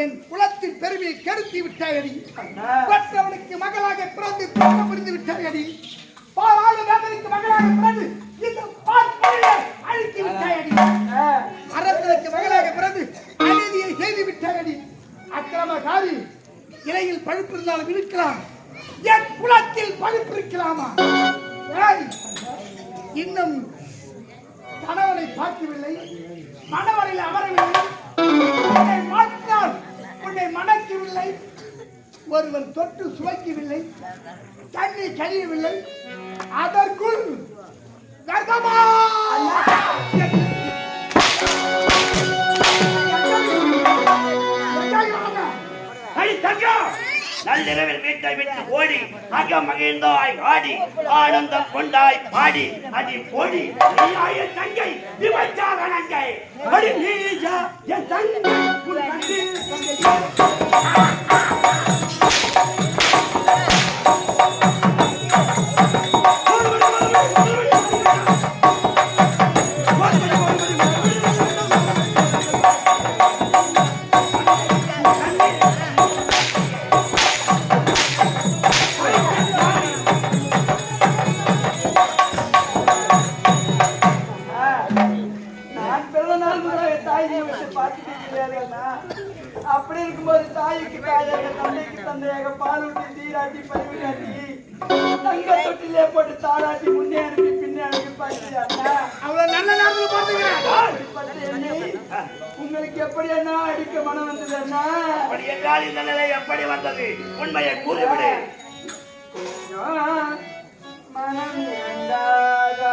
என் குலத்தின் பெருமையை கெடுத்து விட்டாயடி. மற்றவனுக்கு மகளாக பிறந்து புரிந்து விட்டாயடி. பாராளு வேதனைக்கு மகளாக பிறந்து இந்த பார்ப்பனையை அழித்து விட்டாயடி. அரசனுக்கு மகளாக பிறந்து அநீதியை செய்து விட்டாயடி. அக்கிரமகாரி இலையில் பழுப்பு இருந்தாலும் இருக்கலாம், என் குலத்தில் பழுப்பு இருக்கலாமா? இன்னும் கணவனை பார்க்கவில்லை, மணவரையில் அமரவில்லை, உன்னை பார்த்தால் உன்னை மணக்கவில்லை, ஒருவர் தொட்டு சுவைக்கவில்லை, தண்ணி கழியவில்லை, அதற்குள் கர்ப்பமா நள்ளிரவில் வீட்டை விட்டு ஓடி அக மகிழ்ந்தாய் ஆடி ஆனந்தம் கொண்டாய் பாடி அடி போடி நீயாய தங்கை விபச்சார நங்கை அடி நீயா என் தங்கை முடியாதுண்ணா. அப்படி இருக்கும்போது தாய்க்கு தாயாக தந்தைக்கு தந்தையாக பால் ஊட்டி தீராட்டி பறிவு காட்டி தங்க தொட்டிலே போட்டு தாராட்டி முன்னே அனுப்பி பின்னே அனுப்பி பாய்ச்சியாண்ணா. அவ்வளவு நல்ல நேரத்தில் பார்த்துக்கிறேன். உங்களுக்கு எப்படி அண்ணா அடிக்க மனம் வந்தது அண்ணா? அப்படி என்றால் இந்த நிலை எப்படி வந்தது? உண்மையை கூறிவிடு. மனம் இருந்தாரா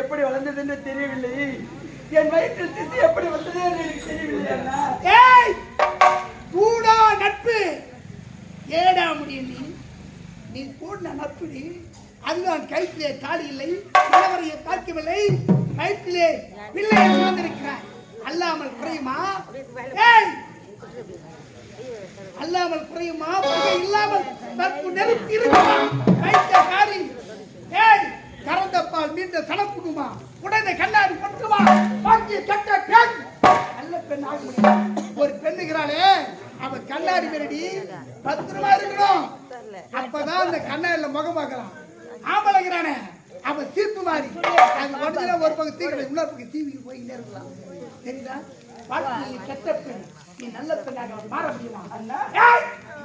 எப்படி வளர்ந்தது என்று தெரியவில்லை. என் வயிற்றில் சிசு எப்படி வந்தது என்று எனக்கு தெரியவில்லை அண்ணா. ஏய் கூடா நட்பு ஏடா முடியும் நீ கூட நட்பு அதுதான் கைத்திலே தாலி இல்லை, இளவரையை பார்க்கவில்லை, கைத்திலே பிள்ளையை சுமந்திருக்கிறாய். அல்லாமல் குறையுமா? ஏய் அல்லாமல் குறையுமா? இல்லாமல் நட்பு நெருப்பி இருக்குமா? கைத்த காரி ஏய் கறந்த பால் மீண்ட சனக்குடுமா? உடனே கண்ணாடி பட்டுமா? பாக்கிய கட்ட பெண் நல்ல பெண் ஆக முடியும். ஒரு பெண்ணுகிறாளே அவ கண்ணாடி மேலடி பத்திரமா இருக்கணும். அப்பதான் அந்த கண்ணாடியில முகம் பார்க்கலாம். ஆம்பளைங்கிறானே அவன் சீப்பு மாறி அது உடனே ஒரு பக்கம் தீவிர இன்னொரு பக்கம் தீவிக்கு போயிட்டே இருக்கலாம். சரிங்களா? வாழ்க்கை கெட்ட பெண் நீ நல்ல பெண்ணாக மாற முடியுமா?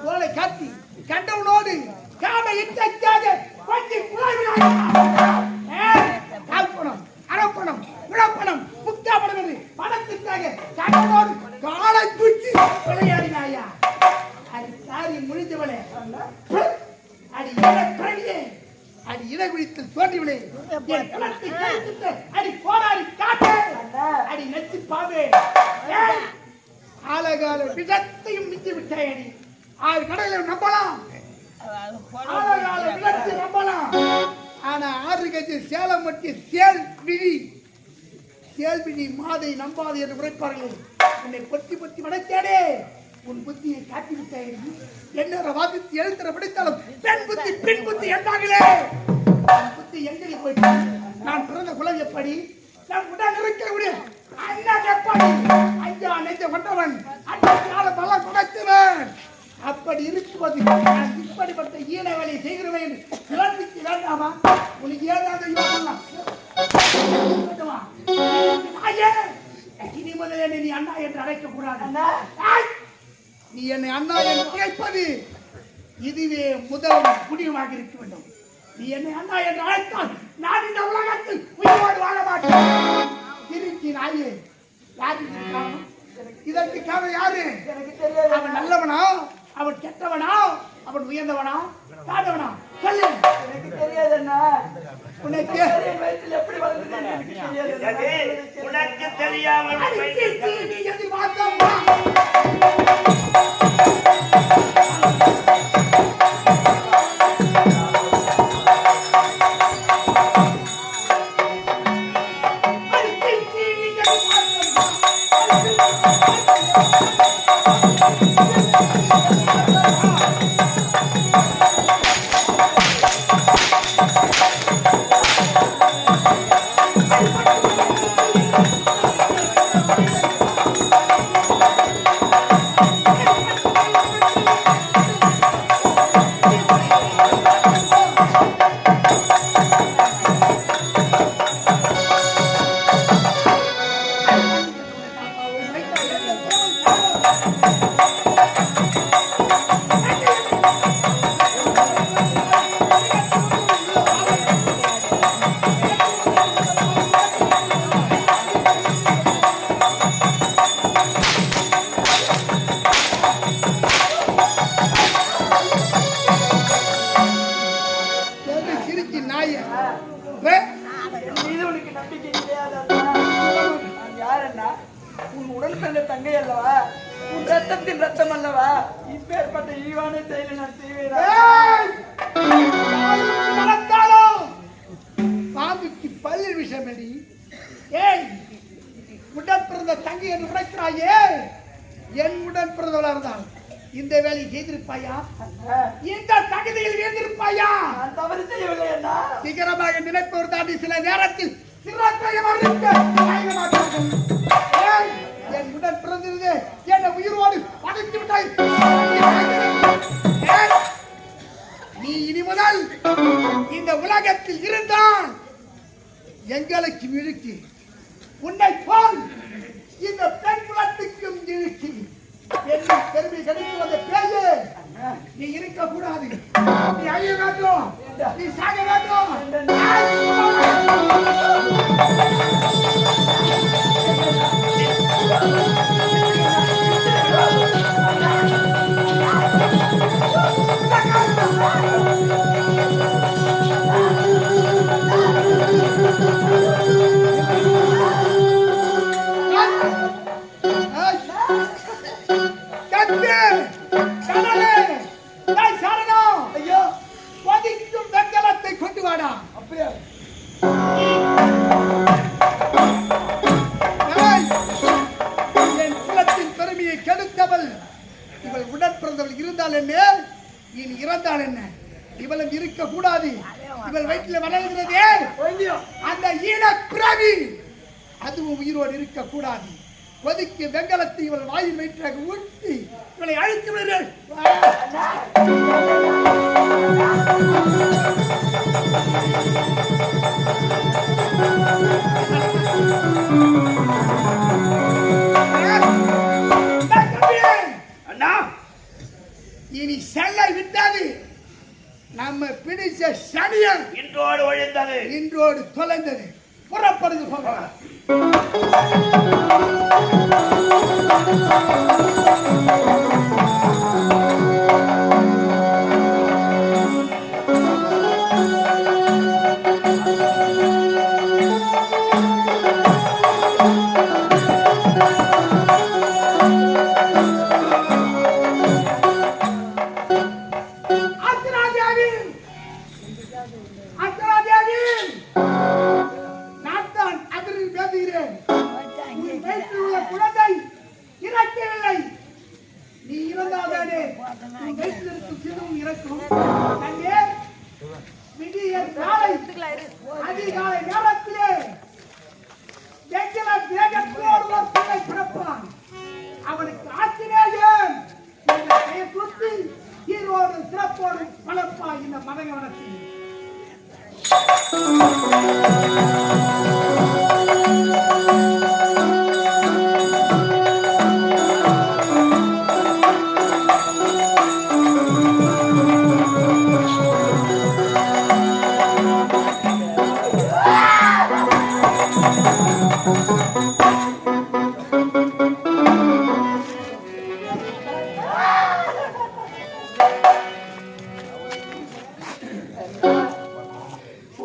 கோலை காத்தி கண்டவனோடு காம இச்சைக்காக கொஞ்சம் கால்பணம் அரைப்பணம் விழப்பணம் முக்காப்பணம் என்று பணத்திற்காக கண்டவனோடு காலை தூக்கி விளையாடினாயா? அது சாரி முடிந்தவளே அடி பிரணியே அடி இடகுடித்தில் தோன்றிவிலே அடி போராடி காட்டு அடி நச்சு பாவே ஆலகால விடத்தையும் மிஞ்சி விட்டாய். அடி ஆறு கடலை நம்பலாம், ஆலகால விடத்தை நம்பலாம். ஆனா 6 கட்சி சேலம் மட்டும் சேல்விழி மாதை நம்பாது என்று உரைப்பார்கள். உன்னை பொத்தி பொத்தி வளர்த்தேனே, உன் புத்தியை காட்டிவிட்டாய். என்ன வாதித்து எழுத்தர படித்தாலும் பெண் புத்தி என்றாங்களே, புத்தி எங்கே போயிட்டு நான் பிறந்த குலம் எப்படி, நான் உடல் இருக்கக்கூடிய அண்ணன் எப்படி, ஐயா நெஞ்ச கொண்டவன், அண்ணால பலம் படைத்தவன், அப்படி இருக்கும்போது நான் இப்படிப்பட்ட ஈன வேலையை செய்கிறவன் குழந்தைக்கு வேண்டாமா? உனக்கு ஏதாவது இனி முதல்ல நீ அண்ணா என்று அழைக்க கூடாது. நீ என்னை அண்ணா என்று அழைப்பது இதுவே முதல் முடிவாக இருக்க வேண்டும். நீ என்னை அண்ணா என்று அழைத்தால் நான் இந்த உலகத்தில் உயிரோடு வாழ மாட்டேன். திருச்சி நாயே, இதற்கு காரணம் யாரு? எனக்கு தெரியாது. அவன் நல்லவனா, அவன் கெட்டவனா, அவன் உயர்ந்தவனா, தாழ்ந்தவனா? சொல்லு. எனக்கு தெரியாது அண்ணா. உனக்கு வயசுல எப்படி வளர்ந்தது எனக்கு தெரியாது. உனக்கு தெரியாமல் நீ எதிர்பார்த்தம்மா தங்கை அல்லவா, உன் ரத்தத்தின் ரத்தம் அல்லவா, இப்பேற்பட்ட ஈவான செயலை நான் செய்வேன். பாம்புக்கு பல்லில் விஷமடி. ஏய், உடன் பிறந்த தங்கை என்று உரைக்கிறாயே, என் உடன் பிறந்தவளா இருந்தால் இந்த வேலையை செய்திருப்பாயா? இந்த தகுதியில் இருந்திருப்பாயா? நான் தவறு செய்யவில்லை அண்ணா. சீக்கிரமாக நினைப்பவர் தாண்டி சில நேரத்தில் என் உடன் பிறந்திருந்தே என்னை உயிரோடு படைத்து விட்டாய். நீ இனி முதல் இந்த உலகத்தில் இருந்தால் எங்களுக்கு இழுக்கு, உன்னை போல் இந்த பெண் குலத்துக்கும் இழுக்கு. என்னும் பெருமை கிடைக்குவதை பேசு. நீ இருக்க கூடாது, நீ அழிய வேண்டும், நீ சாக வேண்டும். கொண்டு வாடா. அப்படியே என் குலத்தின் பெருமையை கெடுத்தவள் இவள் உடன் பிறந்தவள் இருந்தால் என்ன, இனி இறந்தால் என்ன? இவளும் இருக்க கூடாது. இவள் வயிற்றில் வளர்கிறதே அந்த ஈன பிறவி, அதுவும் உயிரோடு இருக்க கூடாது. கொதிக்கு வெங்கலத்தை இவள் வாயில் வயிற்றாக ஊட்டி இவளை அழைத்து விடுங்கள். இனி செல்லை விட்டாது. நம்ம பிடிச்ச சனியன் இன்றோடு ஒழிந்தது, இன்றோடு தொலைந்தது. புறப்படுது போகலாம். அத்தராஜாவின் பார்க்கிறேன். உன் வயிற்றில் உள்ள குழந்தை இறக்கவில்லை. நீ இறந்தாதானே உன் வயிற்றில் இருக்கும் சிறுவும் இறக்கும். அங்கே விடிய நாளை அதிகாலை நேரத்திலே வேகத்தோடு ஒரு பிள்ளை பிறப்பான். அவனுக்கு ஆசிரியர் இந்த பெயர் சுற்றி ஈரோடு சிறப்போடு வளர்ப்பாய் இந்த மதகவனத்தில்.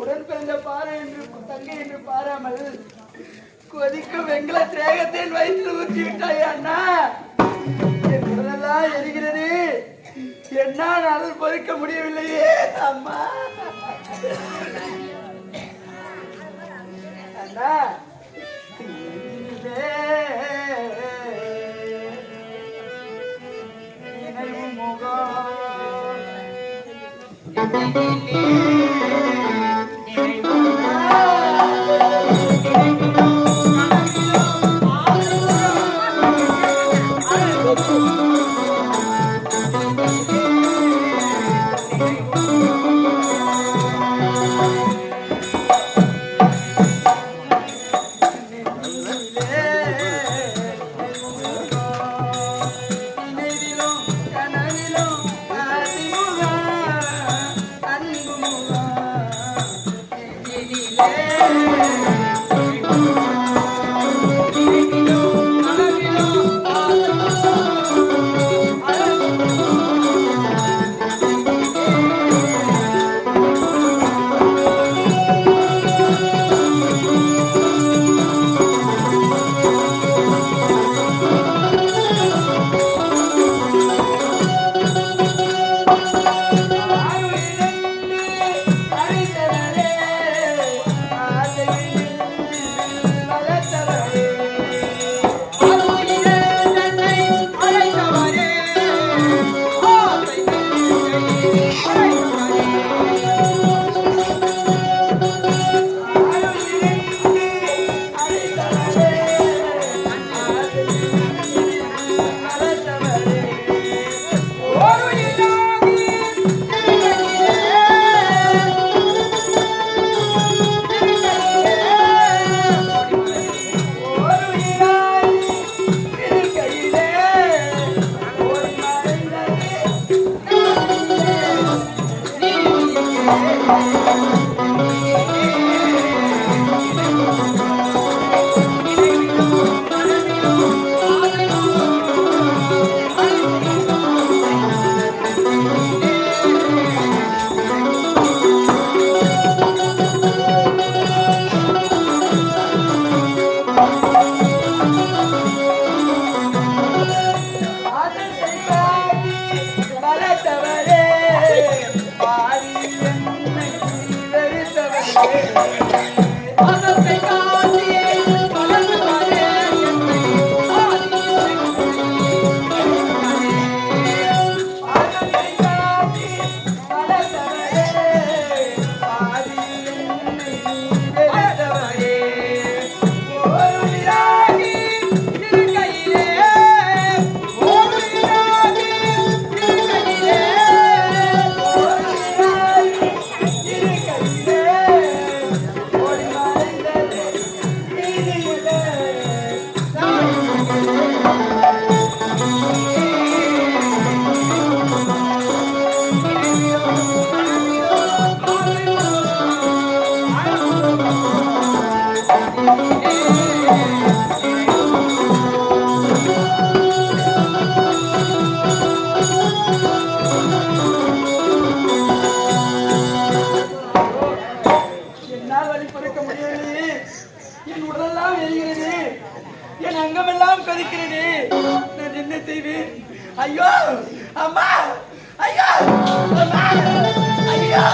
உடன் பிறந்த பாறை என்று தங்கை என்று பாராமல் கொதிக்கும் வெங்கல திரேகத்தில் வயிற்றில் ஊற்றி விட்டாய் அண்ணா. என் உடலெல்லாம் எரிகிறது. என்னால் அதை பொறுக்க முடியவில்லையே அம்மா. அண்ணா நினைவு முகம் அங்கமெல்லாம் கொதிக்கிறது. நான் என்ன செய்வேன்? ஐயோ அம்மா, ஐயோ அம்மா, ஐயோ